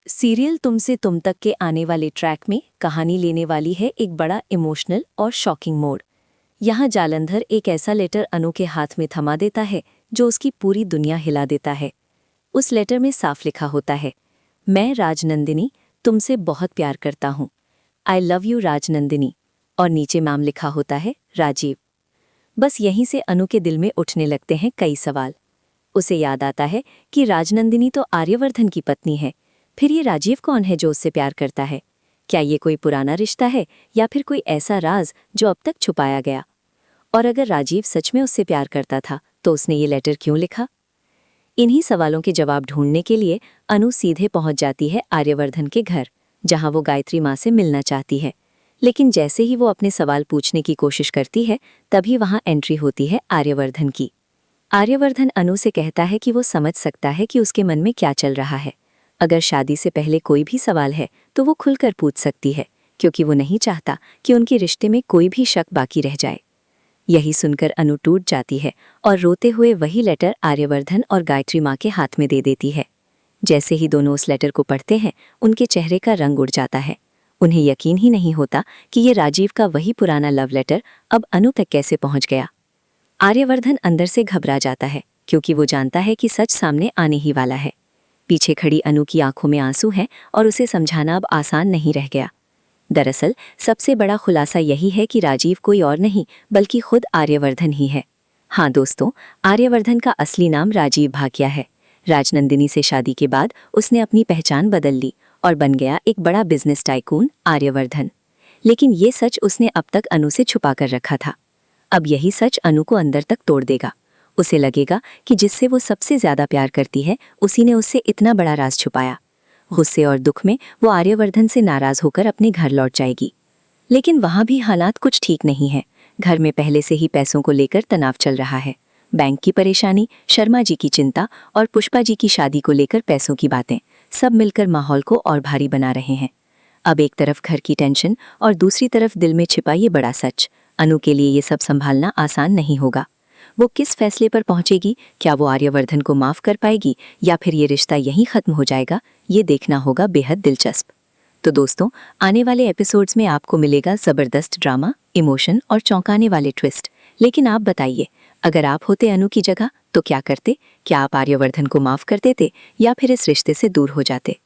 Serial तुमसे तुम तक के आने वाले ट्रैक में कहानी लेने वाली है एक बड़ा इमोशनल और शॉकिंग मोड़। यहाँ जालंधर एक ऐसा लेटर अनु के हाथ में थमा देता है जो उसकी पूरी दुनिया हिला देता है। उस लेटर में साफ लिखा होता है, मैं राजनंदिनी तुमसे बहुत प्यार करता हूँ। I love you Rajnandini. और नीचे नाम लिखा होता है राजीव। बस यहीं से अनु के दिल में उठने लगते हैं कई सवाल। उसे याद आता है कि राजनंदिनी तो आर्यवर्धन की पत्नी है, फिर ये राजीव कौन है जो उससे प्यार करता है? क्या ये कोई पुराना रिश्ता है या फिर कोई ऐसा राज जो अब तक छुपाया गया? और अगर राजीव सच में उससे प्यार करता था तो उसने ये लेटर क्यों लिखा? इन्हीं सवालों के जवाब ढूंढने के लिए अनु सीधे पहुंच जाती है आर्यवर्धन के घर, जहां वो गायत्री माँ से मिलना चाहती है। लेकिन जैसे ही वो अपने सवाल पूछने की कोशिश करती है, तभी वहां एंट्री होती है आर्यवर्धन की। आर्यवर्धन अनु से कहता है कि वो समझ सकता है कि उसके मन में क्या चल रहा है। अगर शादी से पहले कोई भी सवाल है तो वो खुलकर पूछ सकती है, क्योंकि वो नहीं चाहता कि उनके रिश्ते में कोई भी शक बाकी रह जाए। यही सुनकर अनु टूट जाती है और रोते हुए वही लेटर आर्यवर्धन और गायत्री माँ के हाथ में दे देती है। जैसे ही दोनों उस लेटर को पढ़ते हैं, उनके चेहरे का रंग उड़ जाता है। उन्हें यकीन ही नहीं होता कि ये राजीव का वही पुराना लव लेटर अब अनु तक कैसे पहुंच गया। आर्यवर्धन अंदर से घबरा जाता है, क्योंकि वो जानता है कि सच सामने आने ही वाला है। पीछे खड़ी अनु की आंखों में आंसू हैं और उसे समझाना अब आसान नहीं रह गया। दरअसल सबसे बड़ा खुलासा यही है कि राजीव कोई और नहीं बल्कि खुद आर्यवर्धन ही है। हाँ दोस्तों, आर्यवर्धन का असली नाम राजीव भाकिया है। राजनंदिनी से शादी के बाद उसने अपनी पहचान बदल ली और बन गया एक बड़ा बिजनेस टाइकून आर्यवर्धन। लेकिन ये सच उसने अब तक अनु से छुपा कर रखा था। अब यही सच अनु को अंदर तक तोड़ देगा। उसे लगेगा कि जिससे वो सबसे ज्यादा प्यार करती है, उसी ने उससे इतना बड़ा राज छुपाया। गुस्से और दुख में वो आर्यवर्धन से नाराज होकर अपने घर लौट जाएगी। लेकिन वहां भी हालात कुछ ठीक नहीं है। घर में पहले से ही पैसों को लेकर तनाव चल रहा है। बैंक की परेशानी, शर्मा जी की चिंता और पुष्पा जी की शादी को लेकर पैसों की बातें, सब मिलकर माहौल को और भारी बना रहे हैं। अब एक तरफ घर की टेंशन और दूसरी तरफ दिल में छिपा ये बड़ा सच। अनु के लिए ये सब संभालना आसान नहीं होगा। वो किस फैसले पर पहुंचेगी? क्या वो आर्यवर्धन को माफ कर पाएगी या फिर ये रिश्ता यहीं खत्म हो जाएगा? ये देखना होगा बेहद दिलचस्प। तो दोस्तों, आने वाले एपिसोड्स में आपको मिलेगा जबरदस्त ड्रामा, इमोशन और चौंकाने वाले ट्विस्ट। लेकिन आप बताइए, अगर आप होते अनु की जगह तो क्या करते? क्या आप आर्यवर्धन को माफ कर देते या फिर इस रिश्ते से दूर हो जाते?